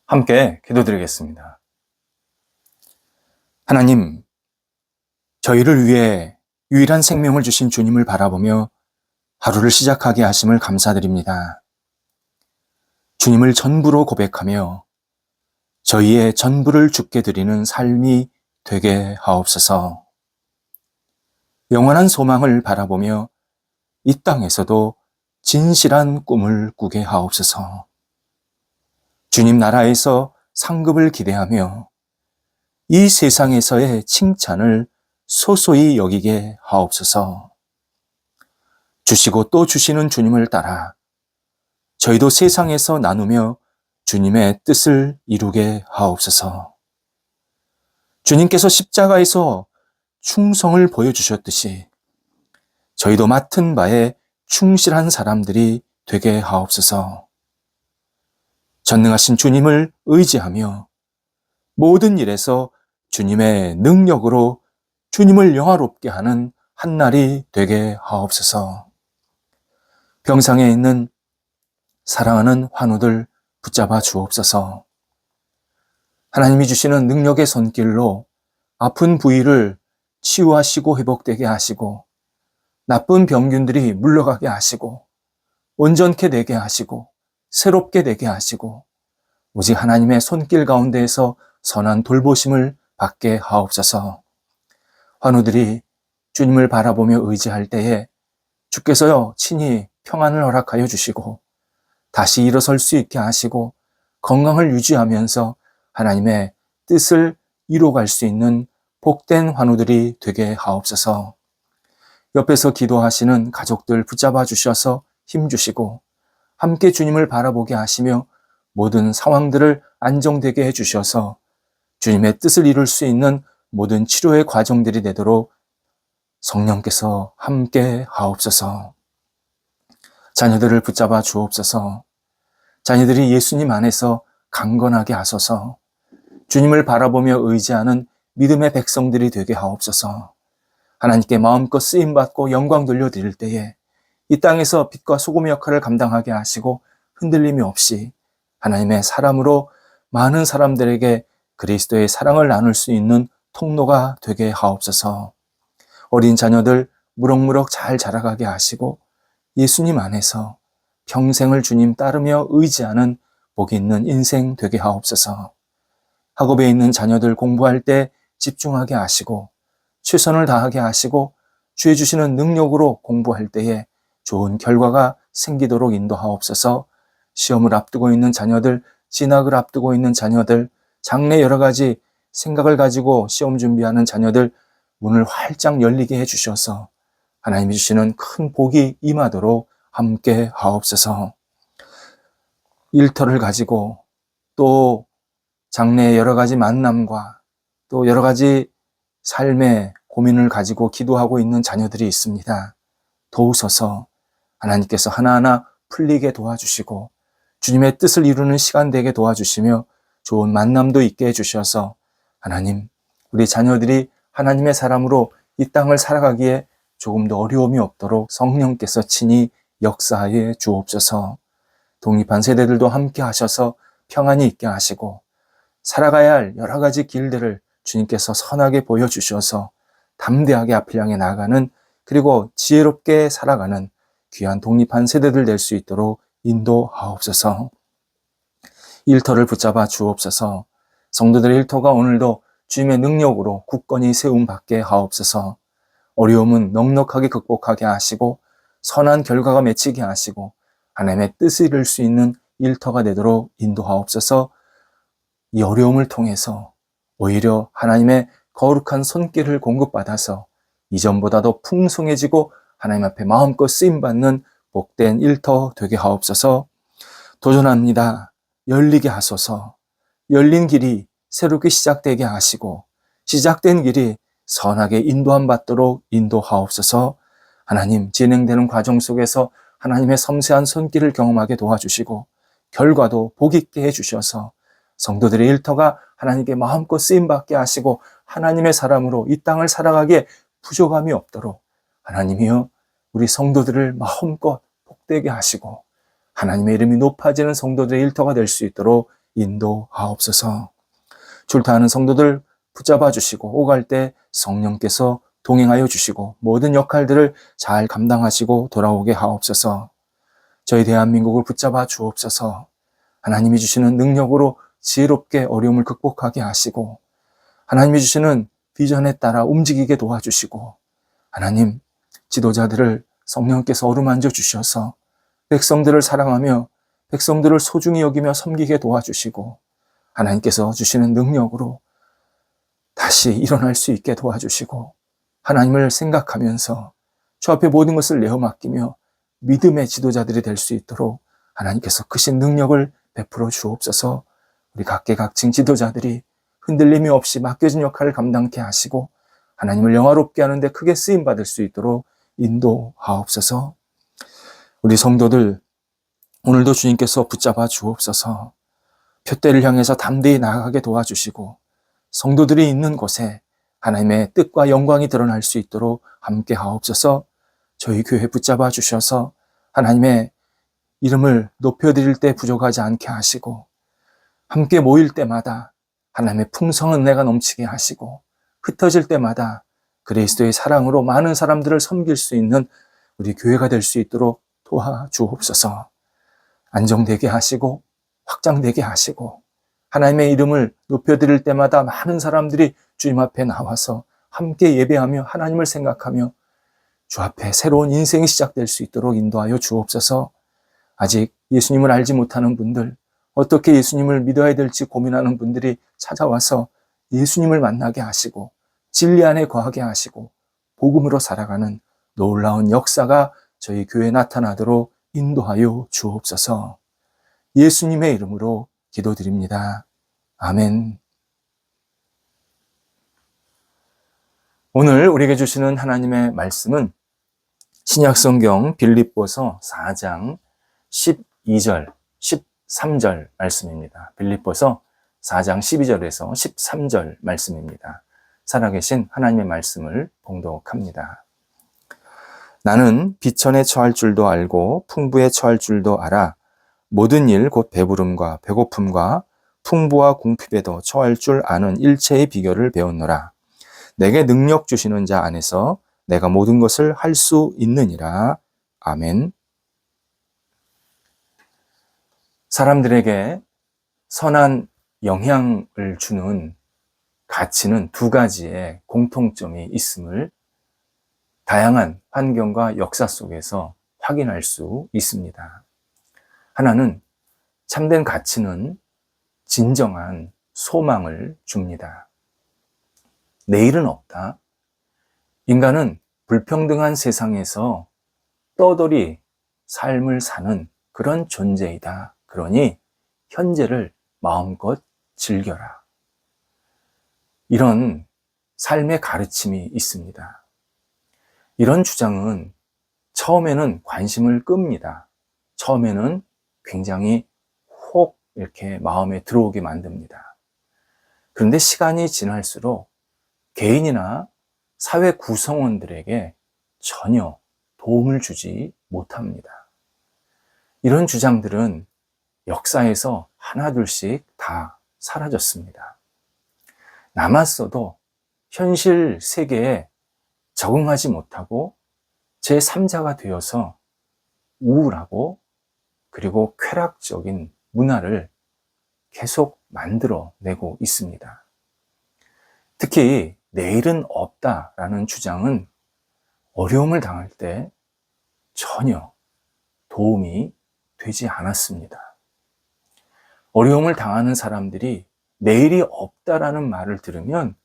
함께 기도드리겠습니다. 하나님, 저희를 위해 유일한 생명을 주신 주님을 바라보며 하루를 시작하게 하심을 감사드립니다. 주님을 전부로 고백하며 저희의 전부를 주께 드리는 삶이 되게 하옵소서. 영원한 소망을 바라보며 이 땅에서도 진실한 꿈을 꾸게 하옵소서. 주님 나라에서 상급을 기대하며 이 세상에서의 칭찬을 소소히 여기게 하옵소서. 주시고 또 주시는 주님을 따라 저희도 세상에서 나누며 주님의 뜻을 이루게 하옵소서. 주님께서 십자가에서 충성을 보여주셨듯이 저희도 맡은 바에 충실한 사람들이 되게 하옵소서. 전능하신 주님을 의지하며 모든 일에서 주님의 능력으로 주님을 영화롭게 하는 한 날이 되게 하옵소서. 병상에 있는 사랑하는 환우들 붙잡아 주옵소서. 하나님이 주시는 능력의 손길로 아픈 부위를 치유하시고 회복되게 하시고 나쁜 병균들이 물러가게 하시고 온전케 되게 하시고 새롭게 되게 하시고 오직 하나님의 손길 가운데에서 선한 돌보심을 받게 하옵소서. 환우들이 주님을 바라보며 의지할 때에 주께서요 친히 평안을 허락하여 주시고 다시 일어설 수 있게 하시고 건강을 유지하면서 하나님의 뜻을 이루어갈 수 있는 복된 환우들이 되게 하옵소서. 옆에서 기도하시는 가족들 붙잡아 주셔서 힘주시고 함께 주님을 바라보게 하시며 모든 상황들을 안정되게 해주셔서 주님의 뜻을 이룰 수 있는 모든 치료의 과정들이 되도록 성령께서 함께 하옵소서. 자녀들을 붙잡아 주옵소서. 자녀들이 예수님 안에서 강건하게 하소서. 주님을 바라보며 의지하는 믿음의 백성들이 되게 하옵소서. 하나님께 마음껏 쓰임받고 영광 돌려드릴 때에 이 땅에서 빛과 소금의 역할을 감당하게 하시고 흔들림이 없이 하나님의 사람으로 많은 사람들에게 그리스도의 사랑을 나눌 수 있는 통로가 되게 하옵소서. 어린 자녀들 무럭무럭 잘 자라가게 하시고 예수님 안에서 평생을 주님 따르며 의지하는 복이 있는 인생 되게 하옵소서. 학업에 있는 자녀들 공부할 때 집중하게 하시고 최선을 다하게 하시고 주의 주시는 능력으로 공부할 때에 좋은 결과가 생기도록 인도하옵소서. 시험을 앞두고 있는 자녀들, 진학을 앞두고 있는 자녀들, 장래 여러 가지 생각을 가지고 시험 준비하는 자녀들 문을 활짝 열리게 해주셔서 하나님이 주시는 큰 복이 임하도록 함께 하옵소서. 일터를 가지고 또 장래의 여러 가지 만남과 또 여러 가지 삶의 고민을 가지고 기도하고 있는 자녀들이 있습니다. 도우소서. 하나님께서 하나하나 풀리게 도와주시고 주님의 뜻을 이루는 시간 되게 도와주시며 좋은 만남도 있게 해주셔서 하나님, 우리 자녀들이 하나님의 사람으로 이 땅을 살아가기에 조금 더 어려움이 없도록 성령께서 친히 역사하여 주옵소서. 독립한 세대들도 함께 하셔서 평안이 있게 하시고 살아가야 할 여러 가지 길들을 주님께서 선하게 보여주셔서 담대하게 앞을 향해 나아가는 그리고 지혜롭게 살아가는 귀한 독립한 세대들 될 수 있도록 인도하옵소서. 일터를 붙잡아 주옵소서. 성도들의 일터가 오늘도 주님의 능력으로 굳건히 세움받게 하옵소서. 어려움은 넉넉하게 극복하게 하시고 선한 결과가 맺히게 하시고 하나님의 뜻을 이룰 수 있는 일터가 되도록 인도하옵소서. 이 어려움을 통해서 오히려 하나님의 거룩한 손길을 공급받아서 이전보다 더 풍성해지고 하나님 앞에 마음껏 쓰임받는 복된 일터 되게 하옵소서. 도전합니다. 열리게 하소서. 열린 길이 새롭게 시작되게 하시고 시작된 길이 선하게 인도함 받도록 인도하옵소서. 하나님, 진행되는 과정 속에서 하나님의 섬세한 손길을 경험하게 도와주시고 결과도 복 있게 해주셔서 성도들의 일터가 하나님께 마음껏 쓰임받게 하시고 하나님의 사람으로 이 땅을 살아가기에 부족함이 없도록 하나님이여 우리 성도들을 마음껏 복되게 하시고 하나님의 이름이 높아지는 성도들의 일터가 될 수 있도록 인도하옵소서. 출타하는 성도들 붙잡아 주시고 오갈 때 성령께서 동행하여 주시고 모든 역할들을 잘 감당하시고 돌아오게 하옵소서. 저희 대한민국을 붙잡아 주옵소서. 하나님이 주시는 능력으로 지혜롭게 어려움을 극복하게 하시고 하나님이 주시는 비전에 따라 움직이게 도와주시고 하나님 지도자들을 성령께서 어루만져 주셔서 백성들을 사랑하며 백성들을 소중히 여기며 섬기게 도와주시고 하나님께서 주시는 능력으로 다시 일어날 수 있게 도와주시고 하나님을 생각하면서 주 앞에 모든 것을 내어 맡기며 믿음의 지도자들이 될 수 있도록 하나님께서 크신 능력을 베풀어 주옵소서. 우리 각계각층 지도자들이 흔들림이 없이 맡겨진 역할을 감당케 하시고 하나님을 영화롭게 하는데 크게 쓰임받을 수 있도록 인도하옵소서. 우리 성도들 오늘도 주님께서 붙잡아 주옵소서. 표대를 향해서 담대히 나아가게 도와주시고 성도들이 있는 곳에 하나님의 뜻과 영광이 드러날 수 있도록 함께 하옵소서. 저희 교회 붙잡아 주셔서 하나님의 이름을 높여드릴 때 부족하지 않게 하시고 함께 모일 때마다 하나님의 풍성한 은혜가 넘치게 하시고 흩어질 때마다 그리스도의 사랑으로 많은 사람들을 섬길 수 있는 우리 교회가 될 수 있도록 도와주옵소서. 안정되게 하시고 확장되게 하시고 하나님의 이름을 높여드릴 때마다 많은 사람들이 주님 앞에 나와서 함께 예배하며 하나님을 생각하며 주 앞에 새로운 인생이 시작될 수 있도록 인도하여 주옵소서. 아직 예수님을 알지 못하는 분들, 어떻게 예수님을 믿어야 될지 고민하는 분들이 찾아와서 예수님을 만나게 하시고 진리 안에 거하게 하시고 복음으로 살아가는 놀라운 역사가 저희 교회에 나타나도록 인도하여 주옵소서. 예수님의 이름으로 기도드립니다. 아멘. 오늘 우리에게 주시는 하나님의 말씀은 신약성경 빌립보서 4장 12절, 13절 말씀입니다. 빌립보서 4장 12절에서 13절 말씀입니다. 살아계신 하나님의 말씀을 봉독합니다. 나는 비천에 처할 줄도 알고 풍부에 처할 줄도 알아. 모든 일 곧 배부름과 배고픔과 풍부와 궁핍에도 처할 줄 아는 일체의 비결을 배웠노라. 내게 능력 주시는 자 안에서 내가 모든 것을 할 수 있느니라. 아멘. 사람들에게 선한 영향을 주는 가치는 두 가지의 공통점이 있음을 다양한 환경과 역사 속에서 확인할 수 있습니다. 하나는 참된 가치는 진정한 소망을 줍니다. 내일은 없다. 인간은 불평등한 세상에서 떠돌이 삶을 사는 그런 존재이다. 그러니 현재를 마음껏 즐겨라. 이런 삶의 가르침이 있습니다. 이런 주장은 처음에는 관심을 끕니다. 처음에는 굉장히 혹 이렇게 마음에 들어오게 만듭니다. 그런데 시간이 지날수록 개인이나 사회 구성원들에게 전혀 도움을 주지 못합니다. 이런 주장들은 역사에서 하나둘씩 다 사라졌습니다. 남았어도 현실 세계에 적응하지 못하고 제3자가 되어서 우울하고 그리고 쾌락적인 문화를 계속 만들어내고 있습니다. 특히 내일은 없다라는 주장은 어려움을 당할 때 전혀 도움이 되지 않았습니다. 어려움을 당하는 사람들이 내일이 없다라는 말을 들으면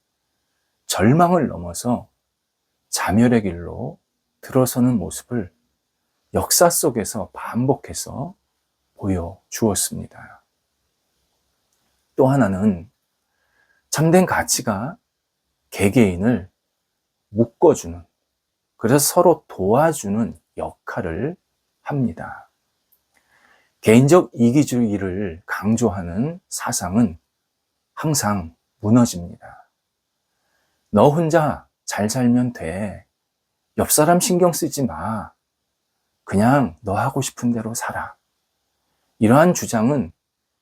절망을 넘어서 자멸의 길로 들어서는 모습을 역사 속에서 반복해서 보여주었습니다. 또 하나는 참된 가치가 개개인을 묶어주는, 그래서 서로 도와주는 역할을 합니다. 개인적 이기주의를 강조하는 사상은 항상 무너집니다. 너 혼자 잘 살면 돼. 옆 사람 신경 쓰지 마. 그냥 너 하고 싶은 대로 살아. 이러한 주장은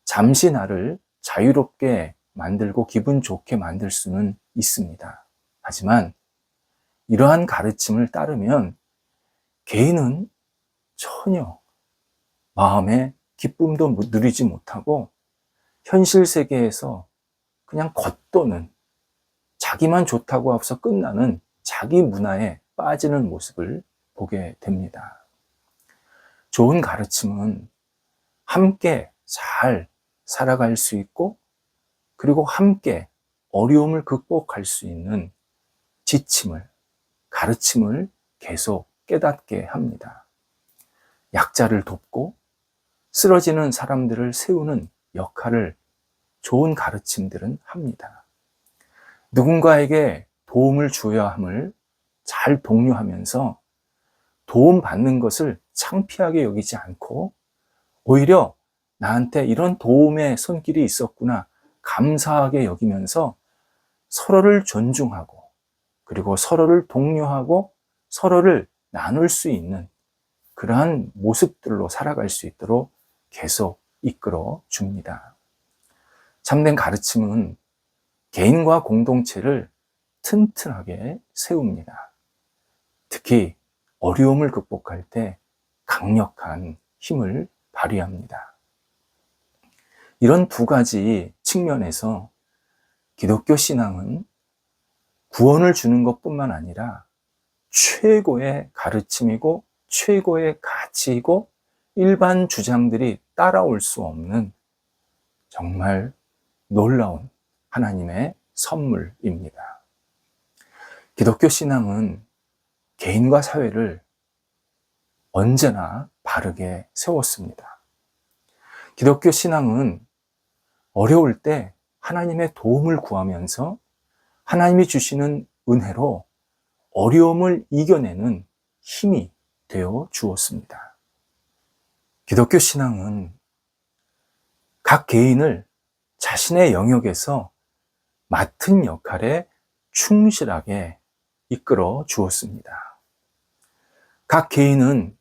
잠시 나를 자유롭게 만들고 기분 좋게 만들 수는 있습니다. 하지만 이러한 가르침을 따르면 개인은 전혀 마음의 기쁨도 누리지 못하고 현실 세계에서 그냥 겉도는 자기만 좋다고 하고서 끝나는 자기 문화에 빠지는 모습을 보게 됩니다. 좋은 가르침은 함께 잘 살아갈 수 있고 그리고 함께 어려움을 극복할 수 있는 지침을, 가르침을 계속 깨닫게 합니다. 약자를 돕고 쓰러지는 사람들을 세우는 역할을 좋은 가르침들은 합니다. 누군가에게 도움을 주어야 함을 잘 독려하면서 도움받는 것을 창피하게 여기지 않고 오히려 나한테 이런 도움의 손길이 있었구나 감사하게 여기면서 서로를 존중하고 그리고 서로를 독려하고 서로를 나눌 수 있는 그러한 모습들로 살아갈 수 있도록 계속 이끌어 줍니다. 참된 가르침은 개인과 공동체를 튼튼하게 세웁니다. 특히 어려움을 극복할 때 강력한 힘을 발휘합니다. 이런 두 가지 측면에서 기독교 신앙은 구원을 주는 것뿐만 아니라 최고의 가르침이고 최고의 가치이고 일반 주장들이 따라올 수 없는 정말 놀라운 하나님의 선물입니다. 기독교 신앙은 개인과 사회를 언제나 바르게 세웠습니다. 기독교 신앙은 어려울 때 하나님의 도움을 구하면서 하나님이 주시는 은혜로 어려움을 이겨내는 힘이 되어 주었습니다. 기독교 신앙은 각 개인을 자신의 영역에서 맡은 역할에 충실하게 이끌어 주었습니다. 각 개인은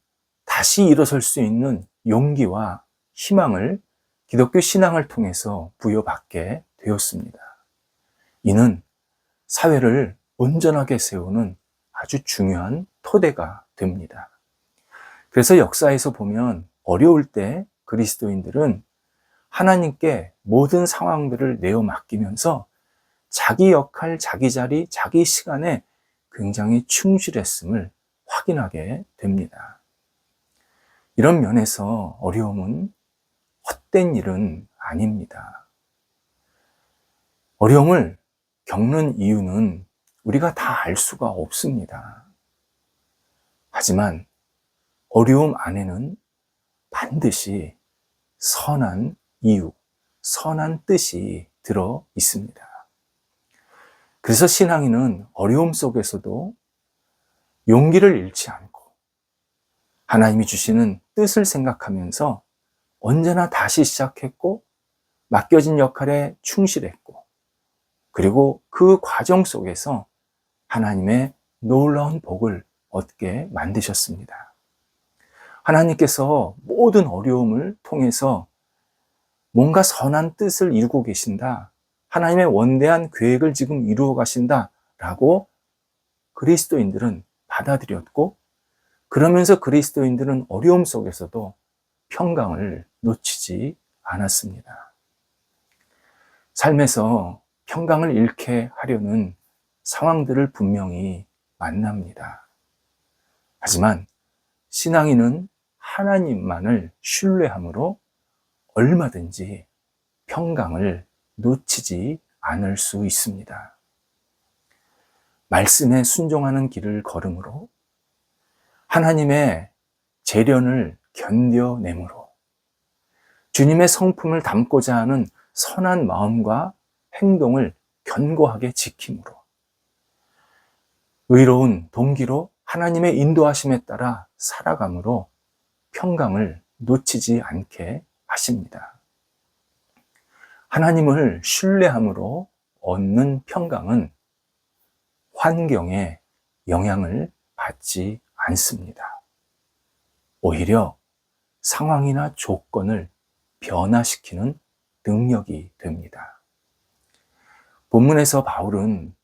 다시 일어설 수 있는 용기와 희망을 기독교 신앙을 통해서 부여받게 되었습니다. 이는 사회를 온전하게 세우는 아주 중요한 토대가 됩니다. 그래서 역사에서 보면 어려울 때 그리스도인들은 하나님께 모든 상황들을 내어 맡기면서 자기 역할, 자기 자리, 자기 시간에 굉장히 충실했음을 확인하게 됩니다. 이런 면에서 어려움은 헛된 일은 아닙니다. 어려움을 겪는 이유는 우리가 다 알 수가 없습니다. 하지만 어려움 안에는 반드시 선한 이유, 선한 뜻이 들어 있습니다. 그래서 신앙인은 어려움 속에서도 용기를 잃지 않고 하나님이 주시는 뜻을 생각하면서 언제나 다시 시작했고 맡겨진 역할에 충실했고 그리고 그 과정 속에서 하나님의 놀라운 복을 얻게 만드셨습니다. 하나님께서 모든 어려움을 통해서 뭔가 선한 뜻을 이루고 계신다. 하나님의 원대한 계획을 지금 이루어 가신다라고 그리스도인들은 받아들였고 그러면서 그리스도인들은 어려움 속에서도 평강을 놓치지 않았습니다. 삶에서 평강을 잃게 하려는 상황들을 분명히 만납니다. 하지만 신앙인은 하나님만을 신뢰함으로 얼마든지 평강을 놓치지 않을 수 있습니다. 말씀에 순종하는 길을 걸음으로 하나님의 재련을 견뎌내므로 주님의 성품을 담고자 하는 선한 마음과 행동을 견고하게 지킴으로 의로운 동기로 하나님의 인도하심에 따라 살아감으로 평강을 놓치지 않게 하십니다. 하나님을 신뢰함으로 얻는 평강은 환경에 영향을 받지 않습니다. 오히려 상황이나 조건을 변화시키는 능력이 됩니다. 본문에서 바울은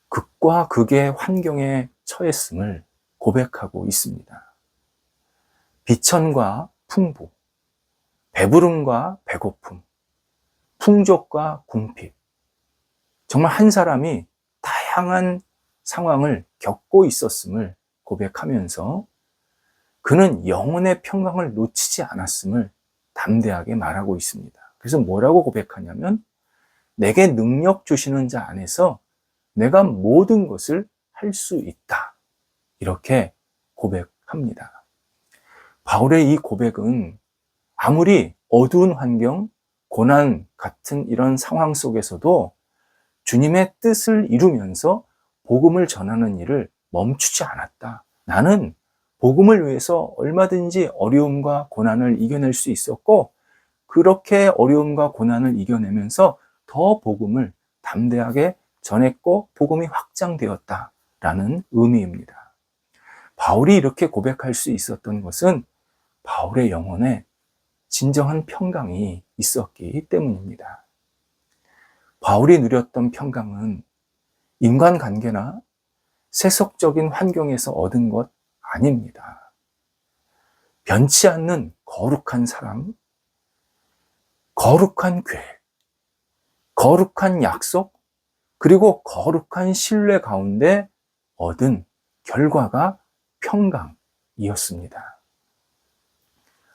극과 극의 환경에 처했음을 고백하고 있습니다. 비천과 풍부, 배부름과 배고픔, 풍족과 궁핍. 정말 한 사람이 다양한 상황을 겪고 있었음을 고백하면서 그는 영혼의 평강을 놓치지 않았음을 담대하게 말하고 있습니다. 그래서 뭐라고 고백하냐면 내게 능력 주시는 자 안에서 내가 모든 것을 할 수 있다. 이렇게 고백합니다. 바울의 이 고백은 아무리 어두운 환경, 고난 같은 이런 상황 속에서도 주님의 뜻을 이루면서 복음을 전하는 일을 멈추지 않았다. 나는 복음을 위해서 얼마든지 어려움과 고난을 이겨낼 수 있었고 그렇게 어려움과 고난을 이겨내면서 더 복음을 담대하게 전했고 복음이 확장되었다라는 의미입니다. 바울이 이렇게 고백할 수 있었던 것은 바울의 영혼에 진정한 평강이 있었기 때문입니다. 바울이 누렸던 평강은 인간관계나 세속적인 환경에서 얻은 것 아닙니다. 변치 않는 거룩한 사랑, 거룩한 계획, 거룩한 약속, 그리고 거룩한 신뢰 가운데 얻은 결과가 평강이었습니다.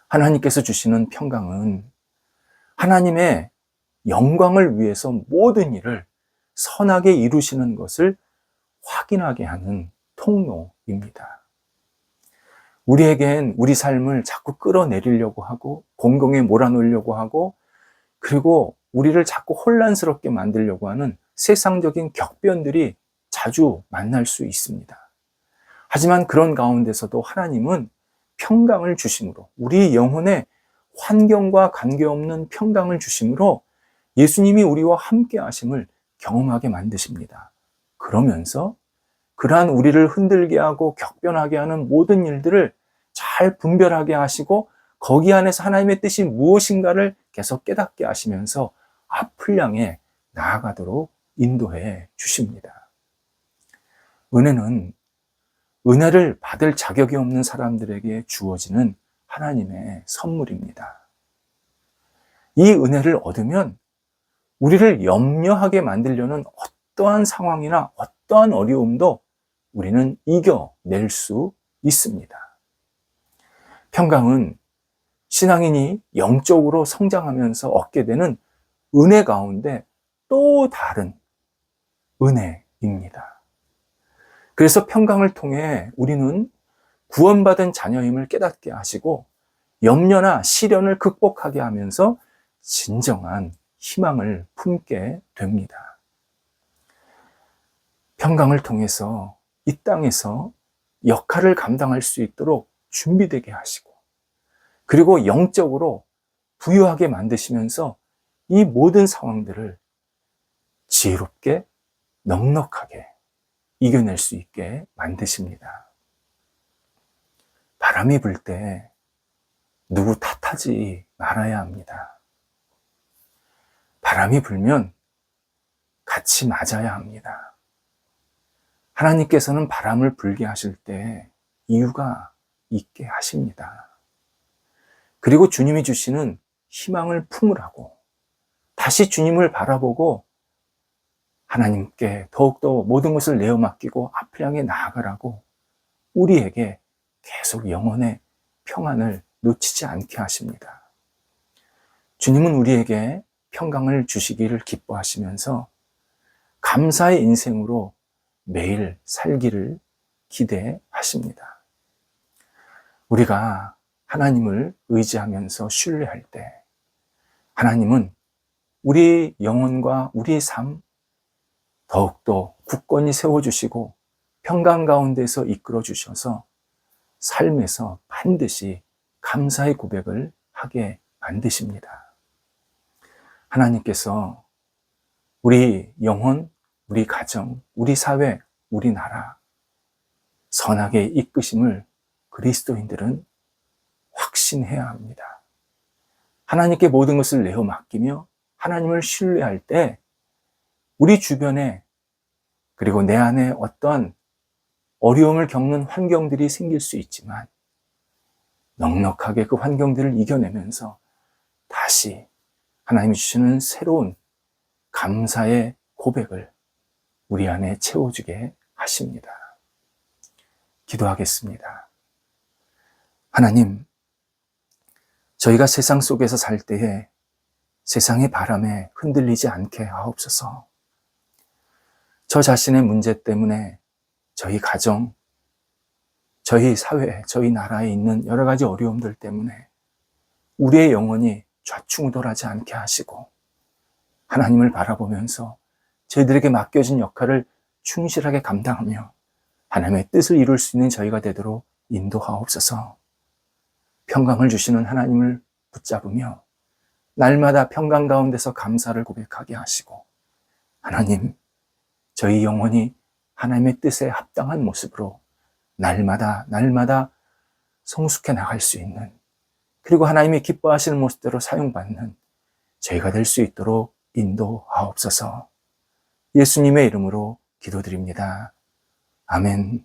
하나님께서 주시는 평강은 하나님의 영광을 위해서 모든 일을 선하게 이루시는 것을 확인하게 하는 통로입니다. 우리에겐 우리 삶을 자꾸 끌어내리려고 하고 공경에 몰아넣으려고 하고 그리고 우리를 자꾸 혼란스럽게 만들려고 하는 세상적인 격변들이 자주 만날 수 있습니다. 하지만 그런 가운데서도 하나님은 평강을 주심으로 우리 영혼에 환경과 관계없는 평강을 주심으로 예수님이 우리와 함께 하심을 경험하게 만드십니다. 그러면서 그러한 우리를 흔들게 하고 격변하게 하는 모든 일들을 잘 분별하게 하시고 거기 안에서 하나님의 뜻이 무엇인가를 계속 깨닫게 하시면서 앞을 향해 나아가도록 인도해 주십니다. 은혜는 은혜를 받을 자격이 없는 사람들에게 주어지는 하나님의 선물입니다. 이 은혜를 얻으면 우리를 염려하게 만들려는 어떠한 상황이나 어떠한 어려움도 우리는 이겨낼 수 있습니다. 평강은 신앙인이 영적으로 성장하면서 얻게 되는 은혜 가운데 또 다른 은혜입니다. 그래서 평강을 통해 우리는 구원받은 자녀임을 깨닫게 하시고 염려나 시련을 극복하게 하면서 진정한 희망을 품게 됩니다. 평강을 통해서 이 땅에서 역할을 감당할 수 있도록 준비되게 하시고 그리고 영적으로 부유하게 만드시면서 이 모든 상황들을 지혜롭게 넉넉하게 이겨낼 수 있게 만드십니다. 바람이 불 때 누구 탓하지 말아야 합니다. 바람이 불면 같이 맞아야 합니다. 하나님께서는 바람을 불게 하실 때 이유가 있게 하십니다. 그리고 주님이 주시는 희망을 품으라고 다시 주님을 바라보고 하나님께 더욱더 모든 것을 내어 맡기고 앞을 향해 나아가라고 우리에게 계속 영혼의 평안을 놓치지 않게 하십니다. 주님은 우리에게 평강을 주시기를 기뻐하시면서 감사의 인생으로 매일 살기를 기대하십니다. 우리가 하나님을 의지하면서 신뢰할 때 하나님은 우리 영혼과 우리 삶 더욱더 굳건히 세워주시고 평강 가운데서 이끌어 주셔서 삶에서 반드시 감사의 고백을 하게 만드십니다. 하나님께서 우리 영혼, 우리 가정, 우리 사회, 우리 나라 선하게 이끄심을 그리스도인들은 확신해야 합니다. 하나님께 모든 것을 내어 맡기며 하나님을 신뢰할 때 우리 주변에 그리고 내 안에 어떠한 어려움을 겪는 환경들이 생길 수 있지만 넉넉하게 그 환경들을 이겨내면서 다시 하나님이 주시는 새로운 감사의 고백을 우리 안에 채워주게 하십니다. 기도하겠습니다. 하나님, 저희가 세상 속에서 살 때에 세상의 바람에 흔들리지 않게 하옵소서. 저 자신의 문제 때문에 저희 가정, 저희 사회, 저희 나라에 있는 여러 가지 어려움들 때문에 우리의 영혼이 좌충우돌하지 않게 하시고 하나님을 바라보면서 저희들에게 맡겨진 역할을 충실하게 감당하며 하나님의 뜻을 이룰 수 있는 저희가 되도록 인도하옵소서. 평강을 주시는 하나님을 붙잡으며 날마다 평강 가운데서 감사를 고백하게 하시고 하나님, 저희 영혼이 하나님의 뜻에 합당한 모습으로 날마다 성숙해 나갈 수 있는, 그리고 하나님이 기뻐하시는 모습대로 사용받는 저희가 될 수 있도록 인도하옵소서. 예수님의 이름으로 기도드립니다. 아멘.